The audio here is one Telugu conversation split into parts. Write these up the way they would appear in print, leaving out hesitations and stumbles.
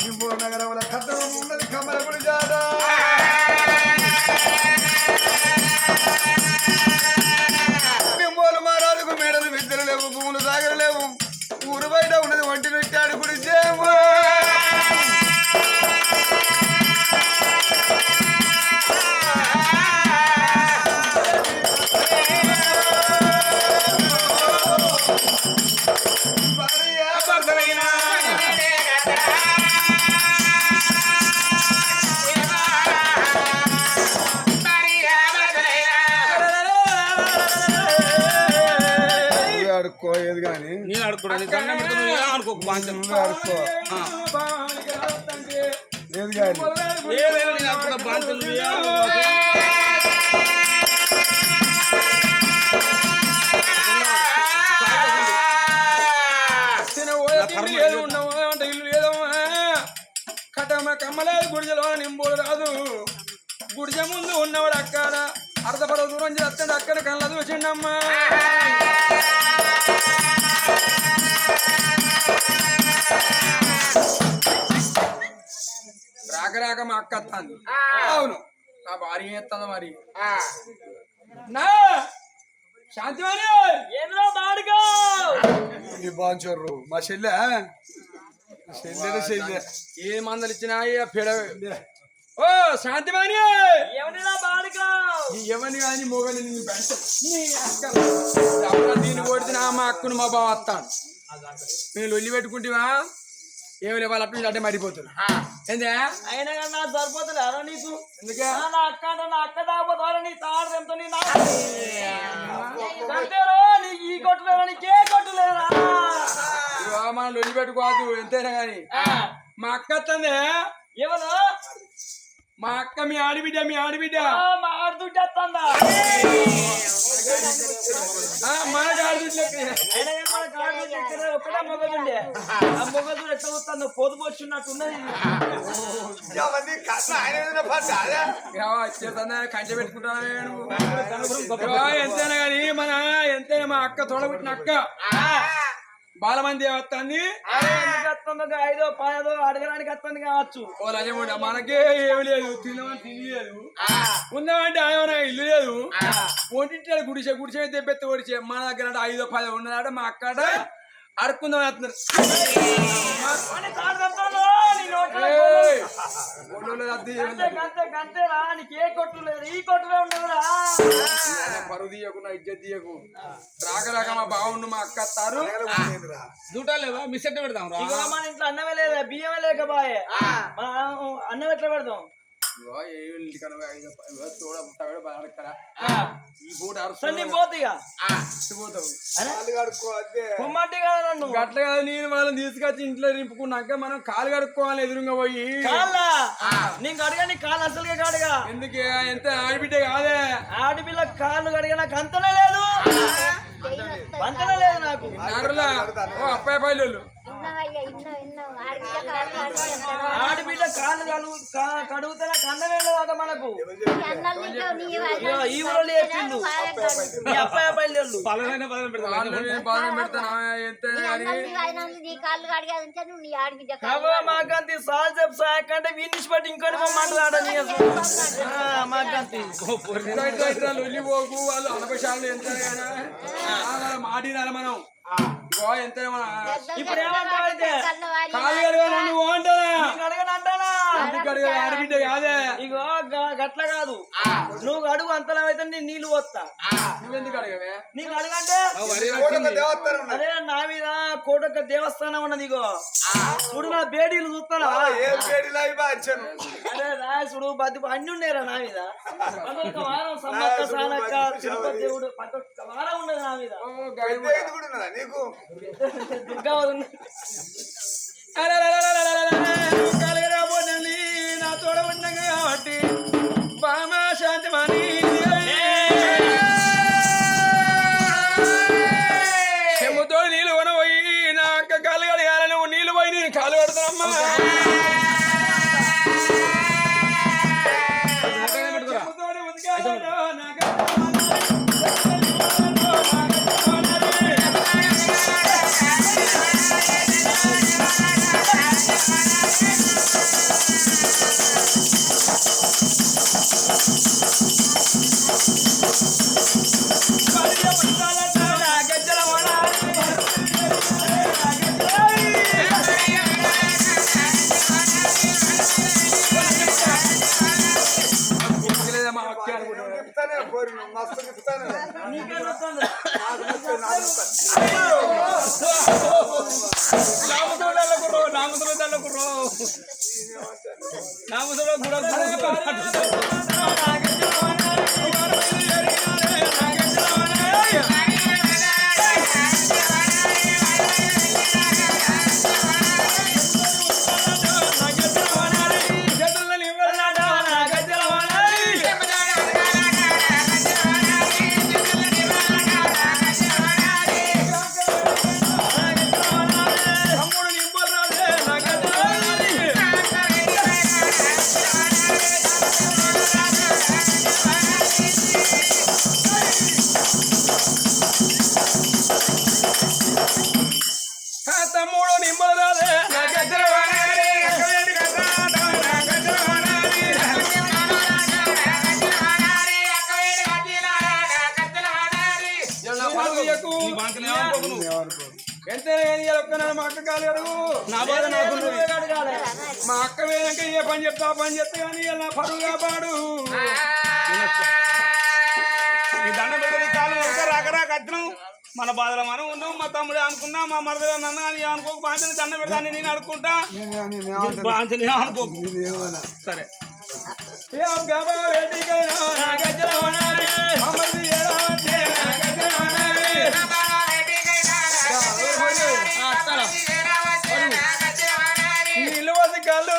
నింబూరు నగరంలో కట్టడం ఉన్నది కమలపుడి జాడ నింబోలు మహారాజుకు మేడలు విద్యలు లేవు భూములు సాగరలేవు ఊరు బయట ఉన్నది ఒంటి పెట్టాడు గుడి చేము అడుక్కోయేది కానీ నేను అడుక్కోడానికి అనుకో అడుక్కో లేదు కానీ అంటే ఇల్లు లేదమ్మా కట్టమ్మ కమ్మలేదు గుడిజలో నింబోలు రాదు గుడిజ ముందు ఉన్నవాడు అక్కడ అర్ధపర దూరం చేస్తాడు అక్కడ కళ్ళదు వచ్చిండమ్మా రాక రాక మా అక్క వస్తుంది అవును నా భార్య ఎత్తాను మరి నా శాంతివాణి ఏంద్రా బాడుగా బాంచోర్రు మా చెల్లె చెల్లె ఏ మందలు ఇచ్చినా పెడ ఓ శాంతివాణి ఎవరిని కానీ మొగని దీన్ని కొడితే మా అక్కను మా బావ వస్తాను నేను లొల్లి పెట్టుకుంటేవా ఏమి లేవు వాళ్ళ అట్లా అంటే మరిపోతున్నా ఏందా అయినా కానీ నాకు సరిపోతులేరా నీకు ఎందుకే నా అక్క తాగపోతారా నీ తాడదంతో నీకు ఈ కొట్టులేరా నీకే కొట్టులేరా మనం లొల్లి పెట్టుకోవద్దు ఎంతైనా కానీ మా అక్క వస్తుంది ఎవరు మా అక్క మీ ఆడిబిడ్డ మా ఆడుతుంటే వస్తుందా మనకు ఆడిబిడ్డ అయినా కానీ మన కాడు ఒక్కటే మొగలుండే ఆ మొగలు ఎట్లా వస్తుందో పొదుపు వచ్చినట్టున్నది కంచె పెట్టుకుంటాను ఎంతైనా కానీ ఎంతైనా మా అక్క తోడబుట్టిన అక్క బాలమంది వస్తుంది ఎందుకు వస్తుందో 5ో 10ో అడగడానికి వస్తుంది కావచ్చు మనకే ఏమి లేదు తినమని తినలేదు ఉందామంటే ఆయన ఇల్లు లేదు ఒంటింటి గుడిసే తెప్పెత్తి ఒడిచే మన దగ్గర 5ో 10ో ఉన్నదాట మా అక్కడ అడుక్కుందాం వేస్తున్నారు పరువు తీయకు నా ఇజ్జత్ తీయకు రాక రాక మా బావుండు మా అక్క వస్తారు దూటాలు లేవా మిస్ ఎట్లా పెడతాం మన ఇంట్లో అన్నమే లేదా బియ్యమే లేక బాయ్ అన్నం ఎట్లా పెడతాం గట్ల కదా నేను వాళ్ళని తీసుకొచ్చి ఇంట్లో నింపుకున్నాక మనం కాలు కడుక్కోవాలి ఎదురుగా పోయి నీకు అడిగా నీ కాలు అసలుగా కాడుగా ఎందుకే ఎంత ఆడబిడ్డ కాదే ఆడపిల్ల కాళ్ళు కడిగా నాకు అంతనే లేదు అంతనే లేదు నాకు అప్పాయి పల్లెలు ఆడబిడ్డ కాళ్ళు కడుగుతా నాకు అన్నమే లేదట మనకు ఈ ఊళ్ళో చెప్పిండు మీ అప్పాయ పల్లెళ్ళు మాకంతి సాల్ చెప్పు సాయకంటే వీనిష్ బట్టి ఇంకొని మాట్లాడని మాకంతి పోకు వాళ్ళు అనపశాలు ఎంత మాడినాల మనం ఇప్పుడు ఏమంటావు అయితే ఆడబిడ్డ కాదే ఇగో గట్ల కాదు నువ్వు అడుగు అంతలా అయితే నేను నీళ్ళు పోస్తా నువ్వెందుకు అడగవే నీకు అడగంటే అదే నా మీద కోటొక్క దేవస్థానం ఉన్నది ఇగో చూడు నా బేడీలు చూస్తానా అదే రాయసుడు బద్ది అన్ని ఉన్నాయిరా నా మీద ప్రతి వారం సమ్మక్క సానక్క తిరుపతి దేవుడు ప్రతి వారం ఉన్నది నా మీద దుర్గా కలగరాబోనండి నా తోడ ఉండగా కాబట్టి బామా శాంతిమణి చెమ్ముతో నీళ్ళు కొనబోయి నా అక్క కాలు కడగాలి నువ్వు నీళ్ళు పోయి నేను కాలు కడతానమ్మా Thank you. మస్తు తిప్పుతాను నీకేం వస్తుంది? తమ్ముడు నిమ్మరాదే ఎంత మా అక్క కాలు అడుగు నా బాధ నాకు మా అక్క వేయక ఏ పని చెప్తా ఆ పని చెప్తా కానీ ఇలా పరువుగా పాడు దండ పెద్దది కాలు రాకరాక వచ్చినాం మన బాధలో మనం ఉన్నాం మా తమ్ముడు అనుకున్నా మా మరదలు నన్న అని అనుకోక బాంచని దండ పెడతాను నేను అనుకుంటా బాంచని అనుకోకు సరే నిలువది కళ్ళు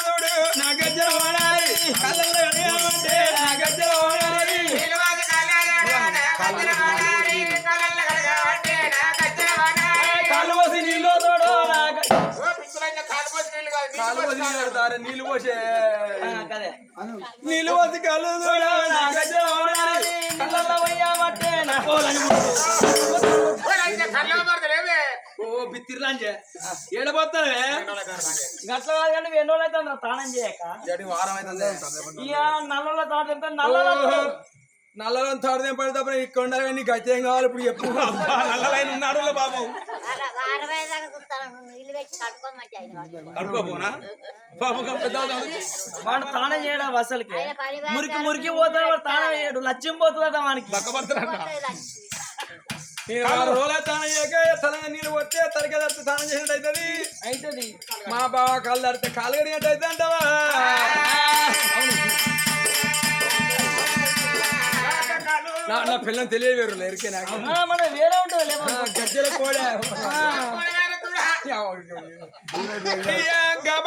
నా గజ్జల వాడాలి కళ్ళల్లో నా గజ్జల వాడాలి కాలువసి నీళ్ళు తోడు కాలువసి నీళ్ళు పెడతారు నీళ్ళు పోసే నీళ్ళు వసి కళ్ళు తోడు నా గజ్జల వాడాలి కళ్ళల్లో పోయామంటే నా పోలని ఓ బిత్తిర్లాంచే ఏడబోతానే గట్ల కాదు కానీ 2 రోజులు అయితే తానం చేయక వారం అయితే ఇక నల్లలో తాట ఎంత నల్లలో నల్లలో తాడదేం పడితే ఇక్కడ ఉండాలి నీకు అయితే ఏం కావాలి ఇప్పుడు చెప్పు నల్లలైన ఉన్నాడు బాబు కడుకోపోనా బాబు వాడు తానం చేయడం అసలుకి మురికి మురికి పోతాడు వాడు తానం చేయడు లక్ష్యం పోతుందట వానికి నేను 6 రోజులు తానం చేయక తలగా నీళ్ళు వస్తే తలకే తడితే తానం చేసినట్టు అవుతుంది అవుతుంది మా బావ కాళ్ళు తడితే కాలు కడిగినట్టు అయితే అంటావా నా పిల్లని తెలియవేరు ఎరికే నాకు మనం వేరే ఉంటుంది గజ్జల కూడా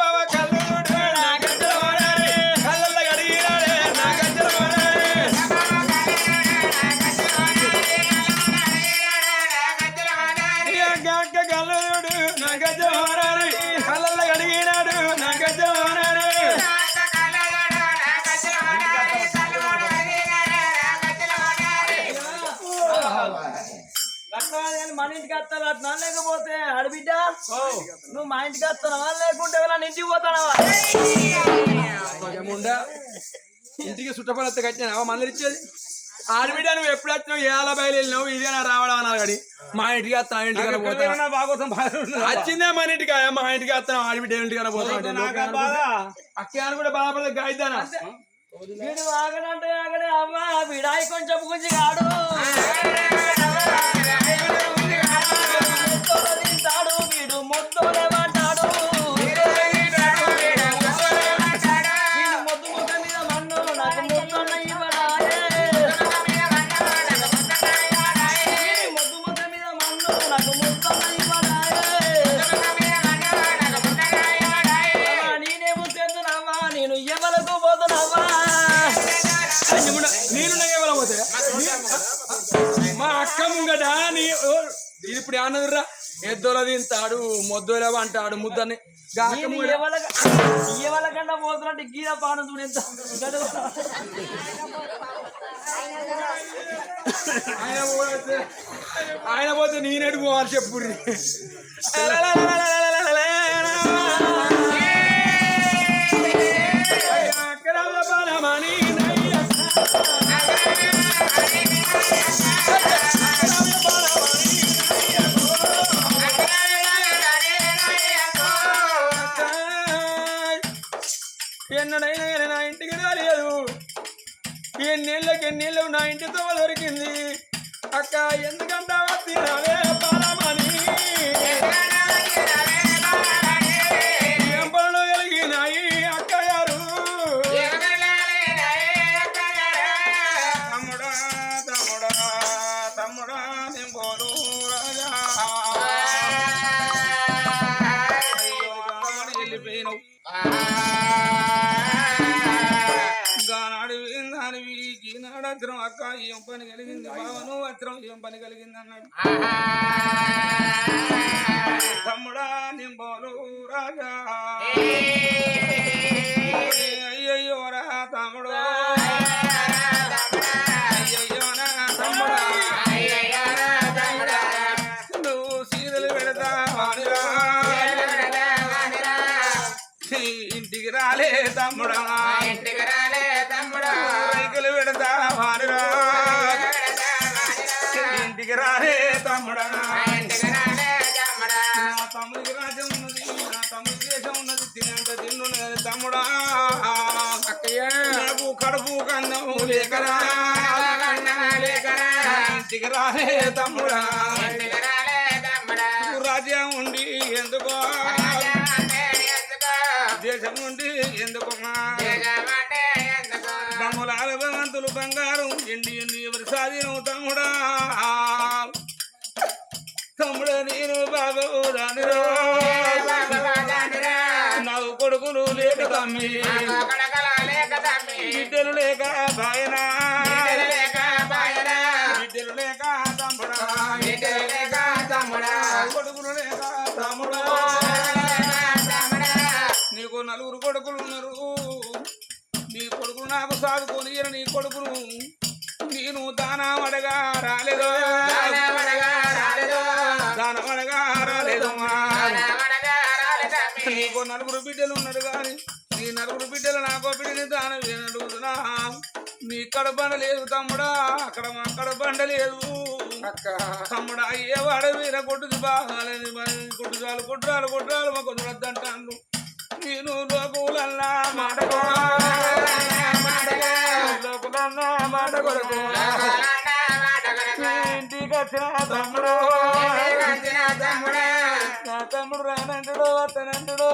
బాబా కళ్ళు కళ్ళల్లో కడిగినాడే నా గజ్జల కళ్ళుడు నా గజ్జవారాడు కళ్ళల్లో కడిగినాడు నా గజ్జవారాడు మన ఇంటికి వస్తాను అట్లా లేకపోతే అడబిడ్డ నువ్వు మా ఇంటికి వస్తున్నావా లేకుంటే నన్ను ఇంటికి పోతానవా ఇంటికి చుట్టపడి కట్టినావా మందరు ఇచ్చేది ఆడబిడ్డ నువ్వు ఎప్పుడు వచ్చినావు ఏళ్ళ బయలు వెళ్ళినావు ఇదేనా రావడం అన్నారు కానీ మా ఇంటికి వస్తాను ఇంటికి బాగోసం వచ్చిందే మన ఇంటికి మా ఇంటికి వస్తాను ఆడబిడ్డ ఇంటికన్నా పోతాను అక్క కూడా బాధపడదు గాయదానా వీడు ఆగడంటే ఆగడే అమ్మా విడాయి కొంచెం గుంజి కాడు తింటాడు వీడు మొత్తోనే మాట్లాడు మొద్దు ముద్ద మీద మన్ను నాకు మొత్తన్న ఇవ్వడాయే మొద్దు ముద్ద మీద మన్ను నాకు మొత్తన్న ఇవ్వడాయే నేనేమో చేస్తున్నావా నేను ఎవలకు పోతున్నావా నేను పోతే మా అక్క ముంగట ఇప్పుడు అన్నదిరా ఎద్దోల తింటాడు మొద్దోలేవా అంటాడు ముద్దని ఎవరికన్నా పోతున్నట్టు గీర పానం చూడు ఎంత ఆయన పోతే నేనేడు పోవాలి చెప్పు అక్కడ బాలమణి ఎన్నడైనా నా ఇంటికి రాలేదు ఎన్నేళ్ళకి నా ఇంటితో దొరికింది అక్క ఎందుకంటావా తీరాలే బాలమని ఏం పనులు కలిగినాయి అక్క గారు తమ్ముడా తమ్ముడా తమ్ముడా నేను పోరు రాజా వెళ్ళిపోయినావు గానాడు దానివి ఈనాడు అత్రం అక్క ఏం పని కలిగింది బావను అత్రం ఏం పని కలిగింది అన్నాడు తమ్ముడా నింబోలు రాజా అయ్యయ్యో రా తమ్ముడు అయ్యయ్యో నా తమ్ముడా నువ్వు సీదలు పెడతా వాడిరా ఇంటికి రాలే తమ్ముడా రైకులు పెడతా వాడిరా ఇంటికి రాలే తమ్ముడా నా తమ్ముడికి రాజ్యం ఉన్నది నా తమ్ముడికి దేశం ఉన్నది తినేంత తిన్నున్నది తమ్ముడా నాకు కడుపు కన్నం లేకరా ఇంటికి రాలే తమ్ముడా రాజ్యం ఉండి ఎందుకో దేశం ఉండి ఎందుకు బొమ్మలాల భగవంతులు బంగారం ఎండి ఎండి ఎవరి సాధీనం తమ్ముడా తమ్ముడా నేను బాబు రానిరా నాకు కొడుకులు లేక తమ్మి బిడ్డలు లేక బాయనా బిడ్డలు లేక తమ్ముడా కొడుకులు లేక తమ్ముడా నీకు నలుగురు కొడుకులు ఉన్నారు నీ కొడుకులు నాకు సాదుకొని నీ కొడుకులు నేను దానం అడగా రాలేదో దానం అడగా రాలేదు నీకు నలుగురు బిడ్డలు ఉన్నారు కానీ నీ నలుగురు బిడ్డలు నాకో బిడ్డని దానం అడుగుతున్నా నీ ఇక్కడ బండ లేదు తమ్ముడా అక్కడ బండ లేదు తమ్ముడా ఏ వాడ వీర కొట్టుది బాగాలేదు కొట్టురాలు మా కొంచెం వద్దంటాను నేను లోకులన్నా లోకులన్నా మాట కొరకు ఇంటికి వచ్చిన తమ్ముడు నా తమ్ముడు రానంటుడు అతనంటుడు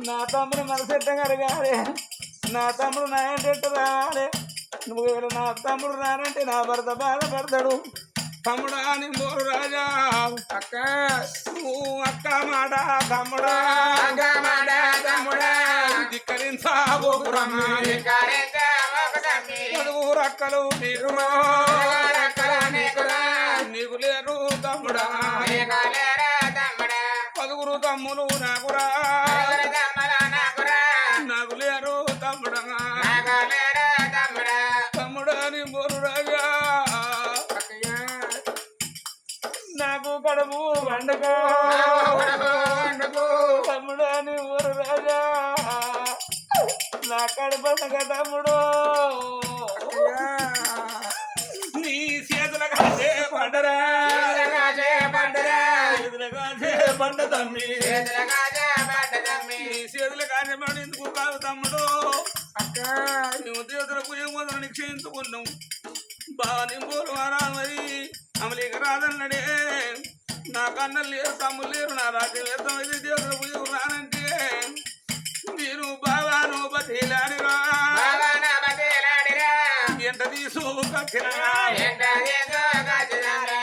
నా తమ్ముడు మనసెట్ట కరగాలి నా తమ్ముడు నా ఏంటెట్టు రావాలి నువ్వు నా తమ్ముడు రానంటే నా భర్త బాధపడతాడు తమ్ముడా నింబోరు రాజా అక్క నువ్వు అక్క మాట తమ్ముడా ధిక్కరించబోకురమ్మి పలువురు అక్కలు నీకు లేరు తమ్ముడా పలువురు తమ్ములు నాకురా నాకు లేరు తమ్ముడా తమ్ముడా నింబోరు రాజా నాకు కడుపు వండుకో తమ్ముడా నీ ఊరు రాజా నా కడుపనక తమ్ముడు నీ చేతుల కాసే పండరా పంట తమ్మి నీ చేతుల కాసే పండు ఎందుకు కాదు తమ్ముడు అక్క నువ్వు దేవతలకు ఏమో నిక్షేయించుకున్నావు బాగా నింబోలు వారా మరి అమలిక రాదన్నడే నా కన్నలు లేరు తమ్ములు లేరు నా రాజ్యం వేద్దామైతే దేవుడు పూజకు రానంటే నేను బాబాను బతిలాడిరా ఎంట తీసుకొచ్చినా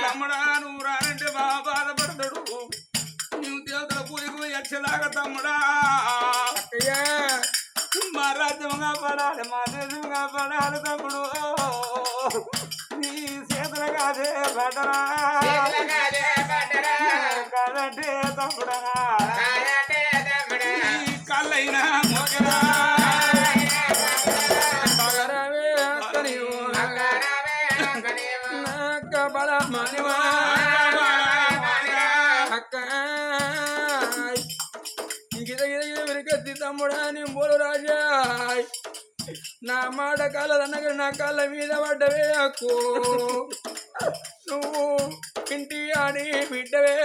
తమ్ముడా నువ్వు రానంటే బాగా బాధపడతాడు నువ్వు దేవతల పూజకు యక్షలాగా తమ్ముడా మా రాజ్యంగా పడాలి మా దేశంగా పడాలి తమ్ముడు నీ చేతుల కాదే పడరా కాదంటే తమ్ముడా కళ్ళైనా మోగరా పగరవే అక్క నీవు నాక బల మానివా అక్క గిద విరిగద్ది తమ్ముడా నింబోలు రాజా నా మాట కాలదన్నగా నా కాళ్ళ మీద పడ్డవే అక్కు నువ్వు ఇంటి ఆడి బిడ్డవే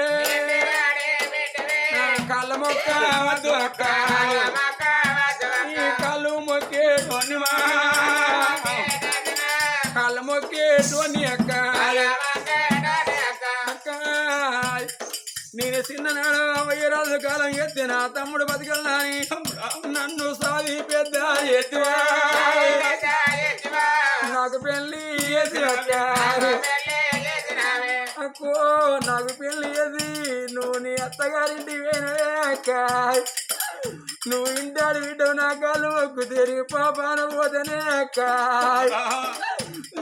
నా కాళ్ళ మొక్క వద్దు అక్క ఈ కాళ్ళు మొక్కే కొనివా టోని అక్క అక్క నేను చిన్ననాడు 1000 రోజుల కాలం ఎత్తి నా తమ్ముడు బతికెళ్ళని నన్ను సాది పెద్ద ఎత్తివా నాకు పెళ్లి చేసి అక్కో నాకు పెళ్లి చేసి నువ్వు నీ అత్తగారింటి పోయినవే అక్క నువ్వు ఇంటాడు బిడ్డవు నా కాళ్ళు మొక్కు తిరిగి పాపాన పోతేనే అక్క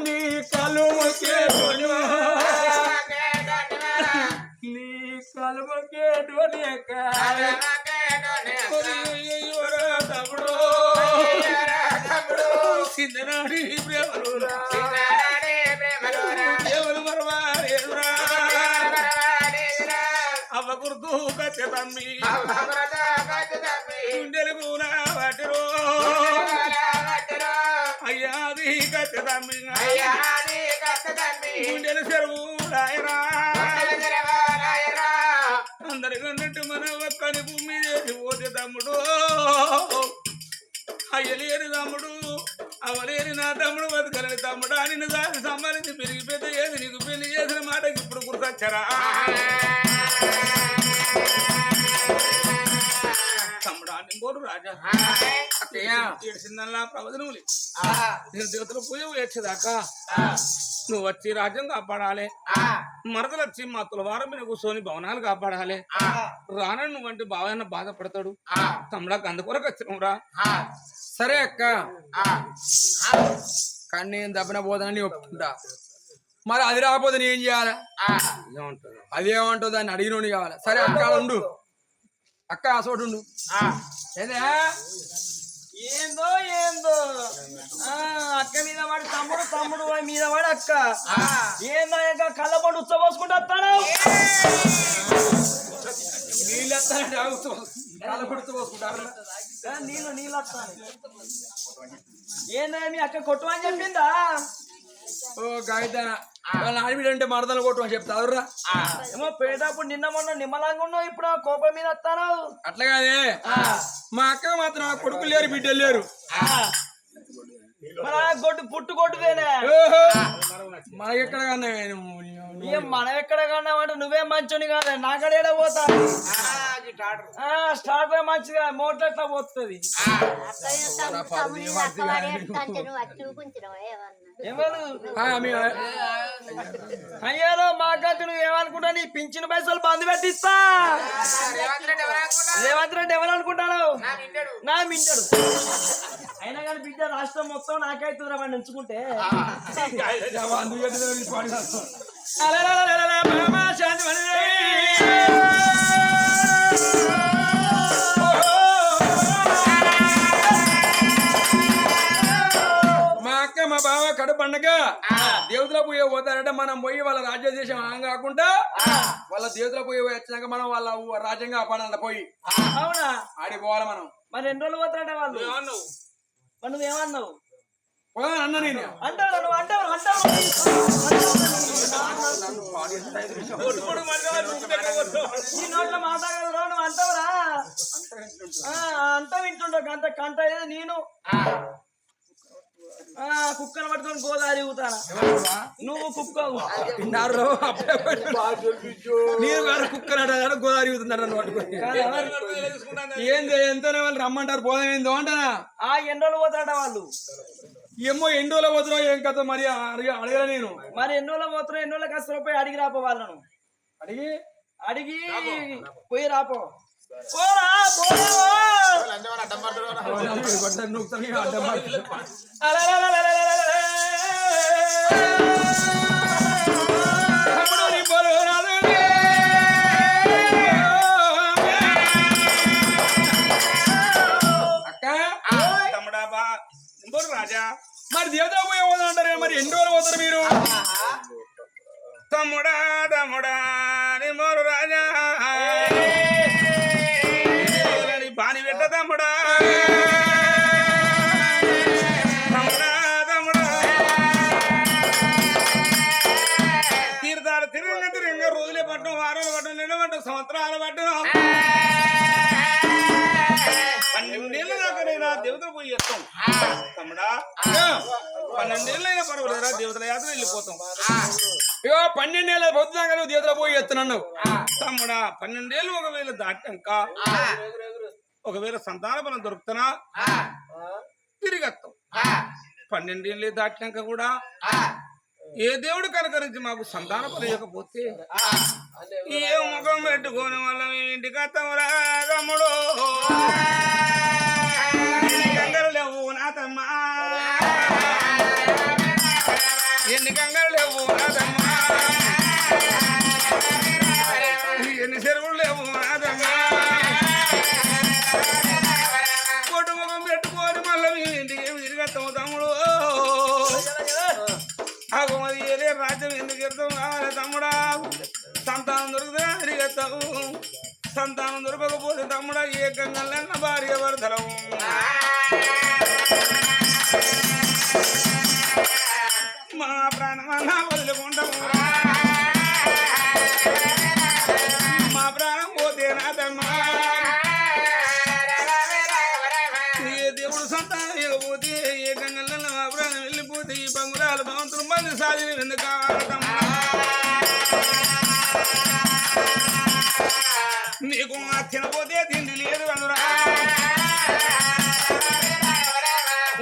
నీ కళ్ళు మొక్కేటోని నీ కళ్ళు మొక్కేటోని అక్క తమ్ముడు చిన్ననాడి ప్రేమలురా దేవులు మరవారేరురా అవ్వ గుర్తు కచ్చే తమ్మి గుండెలు వాటిరో అయ్యాది కచ్చే తమ్మి గుండెలు చెరువు రాయరా అందరికన్నట్టు మన ఒక్కని భూమి చేసి పోతే తమ్ముడు అయ్యలేని తమ్ముడు అవలేని నా తమ్ముడు బతకలేని తమ్ముడు నిన్ను దాన్ని సంబంధించి పెరిగి పెద్ద ఏది నీకు పెళ్లి చేసిన మాటకి ఇప్పుడు గుర్తొచ్చారా తమ్ముడా నింబోడు రాజా ఏడ్చిందల్లా ప్రవచనములు నేను దేవతల పూజ ఏడ్చేదాకా నువ్వు వచ్చి రాజ్యం కాపాడాలి మరదలు వచ్చి మా తులవారం మీద కూర్చొని భవనాలు కాపాడాలి రానని నువ్వంటే బావైనా బాధపడతాడు తమ్ముడాకు అందుకొరకు వచ్చినవురా సరే అక్క కానీ నేను దబ్బన పోతానని ఒప్పుకుంటా మరి అది రాకపోతే నేను ఏం చేయాలి అదేమంటుంది దాన్ని అడిగినోని కావాలి సరే అక్క ఉండు అక్క ఆ చోటు ఉండు ఏదే ఏందో ఏందో అక్క మీద వాడి తమ్ముడు తమ్ముడు మీద వాడి అక్క ఏందో ఇంకా కళ్ళబడి ఉచ్చబోసుకుంటూ వస్తాను నీళ్ళు నీళ్ళు వస్తాను ఏందో మీ అక్క కొట్టుమని చెప్పిందా ఓ గాయదాన వాళ్ళ ఆడబిడ్డ అంటే మరదలు కొట్టు అని చెప్తావురా ఏమో పేటప్పుడు నిన్న మొన్న నిమ్మలంగా ఉన్నావు ఇప్పుడు కోపం మీద వస్తాను అట్లా కాదే మా అక్క మాత్రం కొడుకులు లేరు బిడ్డలు లేరు మన గొడ్డు పుట్టు కొట్టుదేనే మనకెక్కడ కన్నా ఏం మనం ఎక్కడ కన్నామంటే నువ్వే మంచోని కాదా నాకడేడ పోతా స్టార్టర్ మంచిగా మోటార్ ఎట్లా పోతుంది అయ్యాలో మాకంటే నువ్వు ఏమనుకుంటా నీ పింఛన్ పైసలు బంద్ పెట్టిస్తా రేవంత్ రెడ్డి ఎవరు అనుకుంటాను నా మింటాడు అయినా కానీ బిడ్డ రాష్ట్రం మొత్తం నాకైతుందిరా వాడిని ఉంచుకుంటే మా అక్క మా బావ కడు పండగ దేవతల పోయే పోతారంటే మనం పోయి వాళ్ళ రాజ్యాదేశం ఆం కాకుండా వాళ్ళ దేవతల పోయి వచ్చినాక మనం వాళ్ళ రాజ్యంగా అపాడంట పోయి అవునా ఆడికి పోవాలి మనం మరి ఎన్ని రోజులు పోతారంటే వాళ్ళు మరి నువ్వేమన్నావు అన్న నేను అంటావు నువ్వు అంటావు అంటావు ఈ నోట్ల మాట్లాడగలరు నువ్వు అంటావురా అంతా వింటుంటావు కంట కంట నేను కుక్కను పట్టుకొని గోదావరి ఊతానా నువ్వు కుక్క నీరు కుక్కలు గోదావరి ఊతున్నారు నన్ను పట్టుకొని ఏంది ఎంతనే వాళ్ళు రమ్మంటారు పోదాం ఏందో అంటానా ఎన్నోళ్ళు పోతారట వాళ్ళు ఏమో ఎండోలో పోతున్నావు ఏం కథ మరి అడగల నేను మరి ఎన్నోళ్ళ పోతున్నావు ఎన్నోళ్ళ కష్టం పోయి అడిగి రాపో వాళ్ళను అడిగి అడిగి పోయి రాపో రాజా మరి దేవతా పోయే అంటారు మరి ఎన్ని రోజులు పోతారు మీరు తమ్ముడా తమ్ముడా నిమ్మోరు రాజా పాని పెట్ట తమ్ముడా తమ్ముడా తమ్ముడా తీర్థాలు తిరిగి రోజులే పట్టడం వారాలు పట్టడం నెల పట్టడం సంవత్సరాలు పట్టడం 12 ఏళ్ళ దాకా నేను దేవతలు పోయి ఎత్తాం తమ్ముడా 12 ఏళ్ళైనా పర్వాలేదురా దేవతల యాత్ర వెళ్ళిపోతాం ఇగో 12 ఏళ్ళ పొద్దుదాకా నువ్వు దేవతల పోయి ఎత్తున్నావు తమ్ముడా 12 ఏళ్ళు ఒకవేళ దాటాక ఒకవేళ సంతాన బలం దొరుకుతానా తిరిగి వస్తాం 12 ఏళ్ళు దాటినాక కూడా ఏ దేవుడు కనకరించి మాకు సంతాన బలం ఇవ్వకపోతే ఏ ముఖం పెట్టుకోని వల్ల మేము ఇంటికి వస్తాంరా తమ్ముడు గంగలు లేవు నా తమ్మా ఎన్ని గంగలు లేవు నా తమ్మా ఎన్ని చెరువులు లేవు నా తమ్మా కొట్టు ముఖం పెట్టుకోని మళ్ళీ మేము ఇంటికి తిరిగేస్తాము తమ్ముడు ఆగో మరి ఏదే రాజ్యం ఎందుకు ఎడతాం కావాలి తమ్ముడా సంతానం దొరుకుతా తిరిగేస్తావు సంతానం దొరకకపోతే తమ్ముడా ఏ గంగలన్న భార్య భర్తలం మా ప్రాణమన్నా వదులుకుంటాము మా ప్రాణం పోతే నా తమ్మా ఏ దేవుడు సంతానం ఇవ్వకపోతే ఏ గంగలన్న మా ప్రాణం వెళ్ళిపోతే ఈ బంగురాలు భగవంతుడు మంది సాధి ఎందుకు కావాలమ్మా నీకు తినపోతే తిండి లేదు అందురా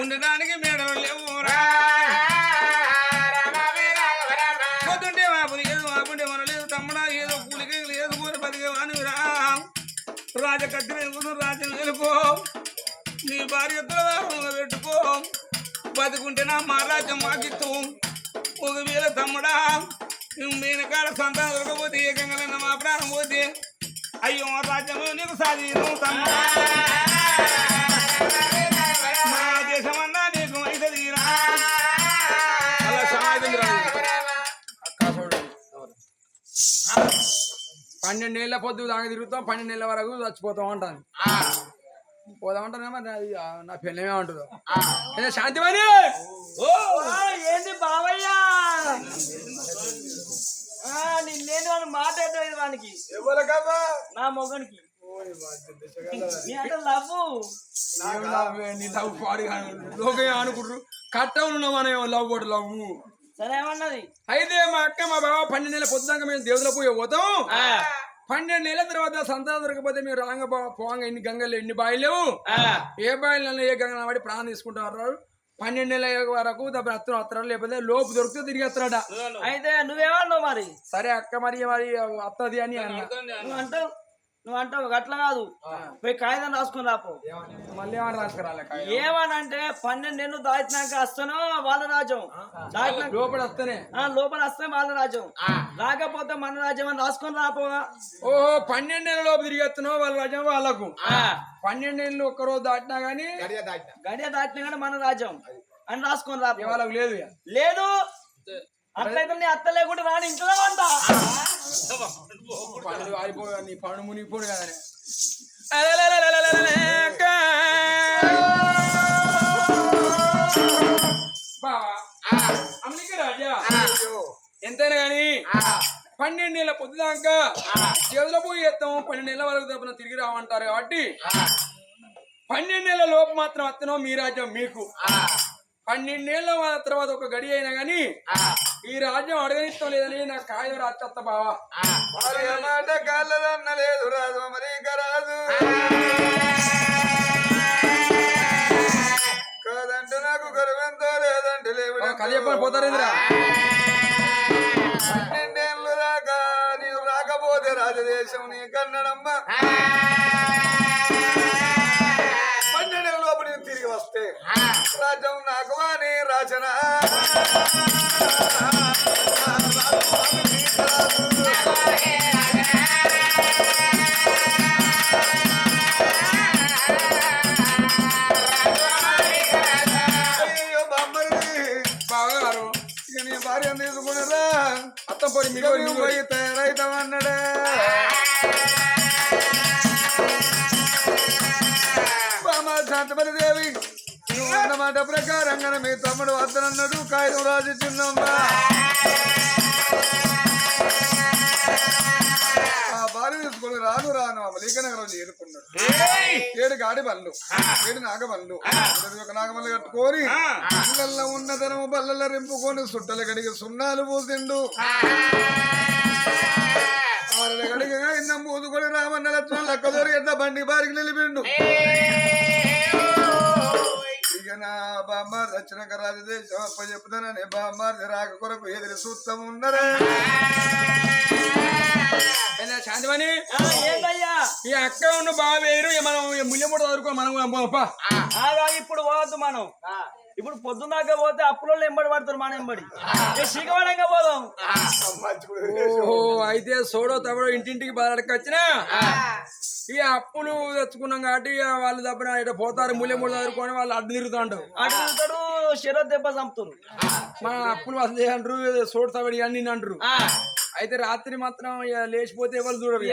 ఉండడానికి మేడలు లేవురా పొద్దుంటే వాపు లేదు వాపుంటే మన లేదు తమ్ముడా ఏదో కూలికి లేదు కూర బతికేవానిరా రాజకత్తి వెళ్ళిపో రాజ్యం వెళ్ళిపో నీ భార్య పెట్టుకో బతుకుంటే నా మా రాజ్యం మాకిత్తు ఒకవేళ తమ్ముడా మేనకాల సంతానం దొరకపోతే ఏకంగా మా ప్రాణం పోతే అయ్యో రాజ్యము నీకు సాధీను తమ్ముడా మా దేశమన్నా నీకు అయితే తీరా అలా సమాధి 12 ఏళ్ళ పొద్దు దాకా తిరుగుతాం 12 ఏళ్ళ వరకు చచ్చిపోతాం అంటాను పోదామంటానేమో నా పెళ్ళమే ఉంటుందో శాంతిమని ఏంటి బావయ్యా నిన్నేంటి వాడు మాట అవుతుంది వానికి నా మొగనికి లవ్ పాడు లోకే అనుకుంటారు కట్టవులు ఉన్నామనే లవ్ పోటు లవ్ సరే ఏమన్నది అయితే మా అక్క మా బావ 12 ఏళ్ళ పొద్దుదాకా మేము దేవుల పోయి పోతాం 12 ఏళ్ళ తర్వాత సంతానం దొరకపోతే మీరు రాంగ పోంగ ఎన్ని గంగలు ఎన్ని బాయిలు లేవు ఏ బాయిలు ఏ గంగ పడి ప్రాణం తీసుకుంటారు 12 ఏళ్ళ వరకు అత్తరు లేకపోతే లోపు దొరికితే తిరిగి వస్తారట అయితే నువ్వేమన్నావు మరి సరే అక్క మరి మరి వస్తుంది అని అన్న నువ్వు అంటావు అట్లా కాదు పోయి కాగితం రాసుకుని రాపో మళ్ళీ ఏమని రాసుకురాలి ఏమనంటే 12 ఏళ్ళు దాటినాక వస్తానో వాళ్ళ రాజ్యం లోపల వస్తేనే లోపల వస్తే వాళ్ళ రాజ్యం రాకపోతే మన రాజ్యం అని రాసుకొని రాపో ఓహో 12 ఏళ్ళ లోపు తిరిగి వస్తున్నావు వాళ్ళ రాజ్యం వాళ్ళకు 12 ఏళ్ళు ఒక్కరోజు దాటినా గానీ గడియ దాటినా కానీ మన రాజ్యం అని రాసుకొని రాపో వాళ్ళకు లేదు లేదు అట్లయితే నీ అత్త లేకుండా రాని ఇంట్లో అంట పండు ఆరిపోయి నీ పండు మునిగిపోడు కదా రాజా ఎంతైనా గాని 12 ఏళ్ళ పొద్దుదాకా చేతుల పోయి ఎత్తాము 12 ఏళ్ళ వరకు తప్పన తిరిగి రావంటారు కాబట్టి 12 ఏళ్ళ లోపు మాత్రం వస్తున్నావు మీ రాజ్యం మీకు 12 ఏళ్ళ తర్వాత ఒక గడి అయినా గాని ఈ రాజ్యం అడగనిస్తాం లేదని నాకు కాయ రాత్త బావా మాట కాళ్ళదన్న లేదు రాదు మరి రాదు కాదంటే నాకు గర్వంతో లేదంటే లేవు కథ చెప్పని పోతారేంద్రా 12 ఏళ్ళు దాకా నీవు రాకపోతే రాజదేశం నీ కన్నడమ్మ 12 ఏళ్ళ లోపు నేను తిరిగి వస్తే రాజ్యం నాకు అని రాజన అయ్యో బామ్మరిది బావగారు ఇక నీ భార్య తీసుకున్నారా అత్తం పోయి మీరు పోయి తయారైతామన్నాడే శాంతపరి దేవి నువ్వు అన్నమాట ప్రకారంగా మీ తమ్ముడు వద్దనన్నాడు కాగితం రాసిచ్చిందమ్మా ఆ భార్య ఊదుకొని రాను రాను అమలీక నగరం చేరుకున్నాడు. 7 గాడి బండ్లు 7 నాగబండ్లు ఒక నాగబండ్లు కట్టుకొని ఇళ్ళల్లో ఉన్నదనము బల్లల రింపుకొని సుట్టల గడికి సున్నాలు పూసిండు. 6 గడిగా ఇందం పూదుకొని రామన్న లక్ష్మణ లక్కదోరి ఎంత బండి బారికి నిలిపిండు. ఇక నా బామ్మారి వచ్చినాక రాజదేశం అప్ప చెప్తానని బామ్మారి రాక కొరకు ఎదురు చూస్తా ఉన్నారా. శాంతిమణి ఏంటయ్యా ఈ అక్క ఉన్న బాగా వేరు మనం ముళ్ళెముడు చదువుకో మనం ఇప్పుడు పోవద్దు మనం. ఇప్పుడు పొద్దున్నాక పోతే అప్పులో ఎంబడి పడతారు మన ఎంబడి శీకవడంగా పోదాం. ఓహో అయితే సోడో తవడో ఇంటింటికి బాధకి వచ్చినా ఈ అప్పులు తెచ్చుకున్నాం కాబట్టి వాళ్ళు తప్పన ఇట్లా పోతారు ముళ్ళెముడు చదువుకొని వాళ్ళు అడ్డు తిరుగుతాడు శరీర దెబ్బ చంపుతారు. మన అప్పులు వసతి అంటారు సోడు తవడి అని అంటారు. అయితే రాత్రి మాత్రం లేచిపోతే ఎవరు చూడరు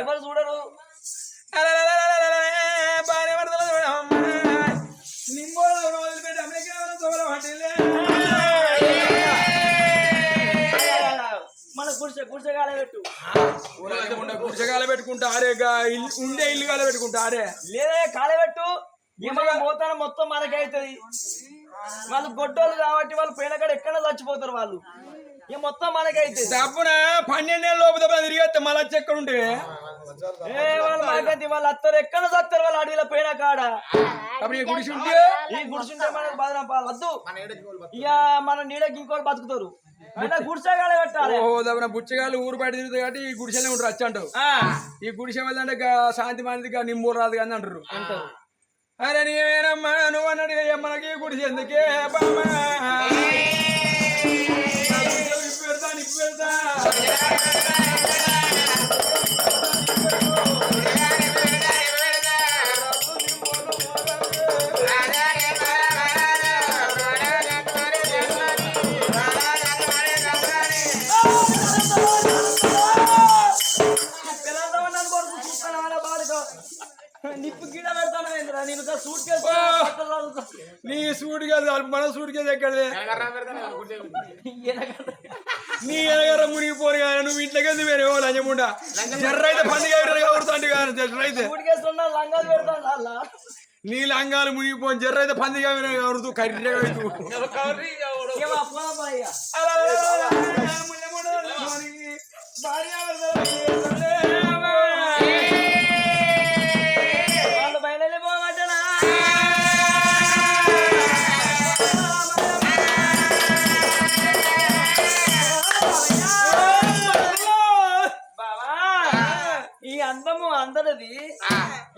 బాగానే మన గుడిసెగాల పెట్టు గుడిసెగాల పెట్టుకుంటారే ఉండే ఇల్లు గాల పెట్టుకుంటారే లేదా కాలబెట్టు. ఏమైనా పోతాను మొత్తం మనకైతుంది. వాళ్ళు గొడ్డోళ్ళు కాబట్టి వాళ్ళు పోయిన కాడ ఎక్కడ చచ్చిపోతారు వాళ్ళు. ఇక మొత్తం మనకైతే డబ్బున 12 ఏళ్ళ లోపు దెబ్బ తిరిగి మళ్ళీ వచ్చి ఎక్కడ ఉంటే వాళ్ళు మనకైతే వాళ్ళు అత్తరు ఎక్కడ చస్తారు వాళ్ళు అడవిలో పోయిన కాడ. ఈ గుడిసి ఉంటే మనకు బాధ వద్దు. ఇక మన నీడకి ఇంకోటి బతుకుతారు. గుడిసెగాలే పెట్టాలి. బుచ్చగాళ్ళు ఊరు బయట తిరుగుతాయి కాబట్టి ఈ గుడిసెలే ఉంటారు వచ్చి అంటారు. ఈ గుడిసె వల్ల అంటే శాంతి మందికి నిమ్మూరు రాదు కానీ అంటారు. అరే నీవేనమ్మా నువ్వు అన్నట్టు మనకి గుడిసె ఎందుకే బామా నిప్పు పెడతా నిప్పు గిడ పెడతాను నేను సూట్ కేసు నీ సూట్ కేసు మన సూట్ కేసు ఎక్కడదే నీ ఎనగర మునిగిపోరు కానీ నువ్వు ఇంట్లోకి వేరే లంచముండా జర్రైతే పండుగ కొడుతుంటే కానీ జర్రైతే సూట్ కేసు ఉన్నా లంగాలు పెడతాను. నీ లంగాలు మునిగిపోయి జర్రైతే పండుగ కడుతూ కర్రీగా అందరిది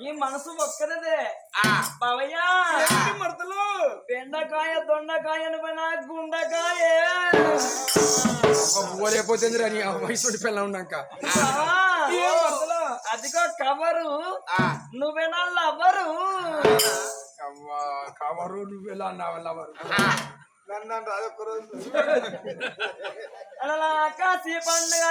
ఈ మనసు ఒక్కరిదే బావయ్యా. బెండకాయ దొండకాయ గుండకాయ పోలేకపోతే వయసు పిల్ల ఉన్నాక అదిగో కవరు నువ్వేనా లవరు కవరు నువ్వెలా అన్నావు లవరు అలా కాసి పండుగ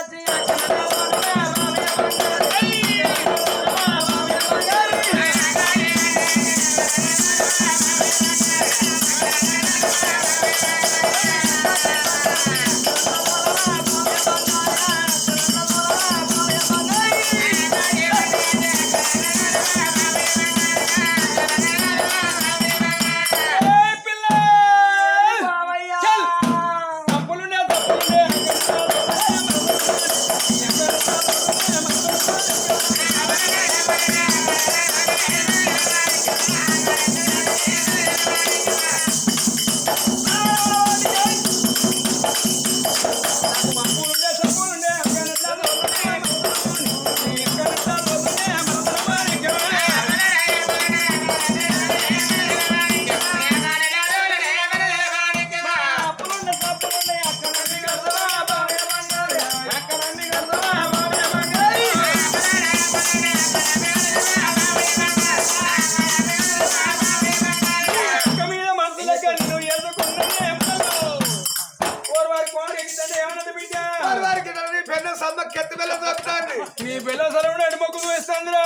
నీ పిల్ల సరవుడు అడి మొక్కు చూపిస్తుందిరా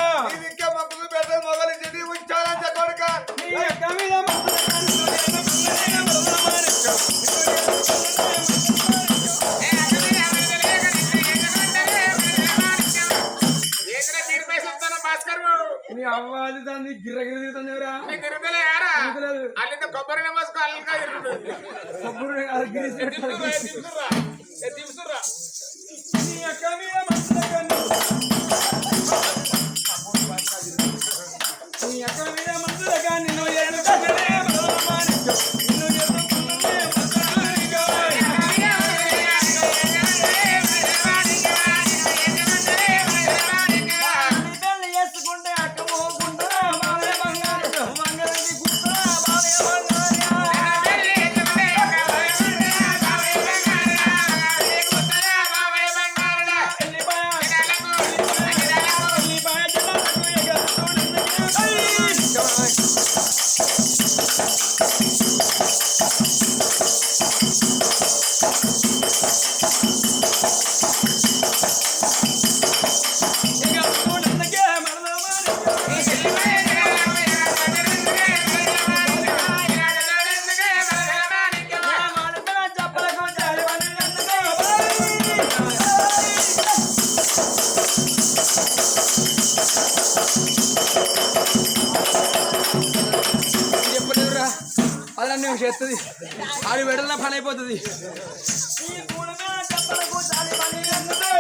ఇంకా మొక్కు పెట్ట మొగలి చెడి ఉంచాలని కొడుక నీ అక్క మీద తీర్పేసి నీ అవ్వాలి దాన్ని గిర్రగిరి తిరుగుతుందిరా నీకు ఇరుకలేరా అల్లింత కొబ్బరి నమస్కో అల్లిగా కొబ్బరి అది గిరి తిప్పుతుర్రా నీ అక్క మీద మనసులగా నీ అక్క మీద మనసులగా నిన్ను ఎదుర్కొనే బలమానికో నిన్ను ఎదుర్కొనే బలమానికో పెళ్లి చేసుకుంటే అక్క మోకుంటా బావే బంగారు మంగళకి గుట్టా బావే చెప్పలేదురా అలా నేను చేస్తుంది ఆడి వెడల్లా పని అయిపోతుంది ఈ కూడమే చెప్పలకు చాలి పని ఎందుకు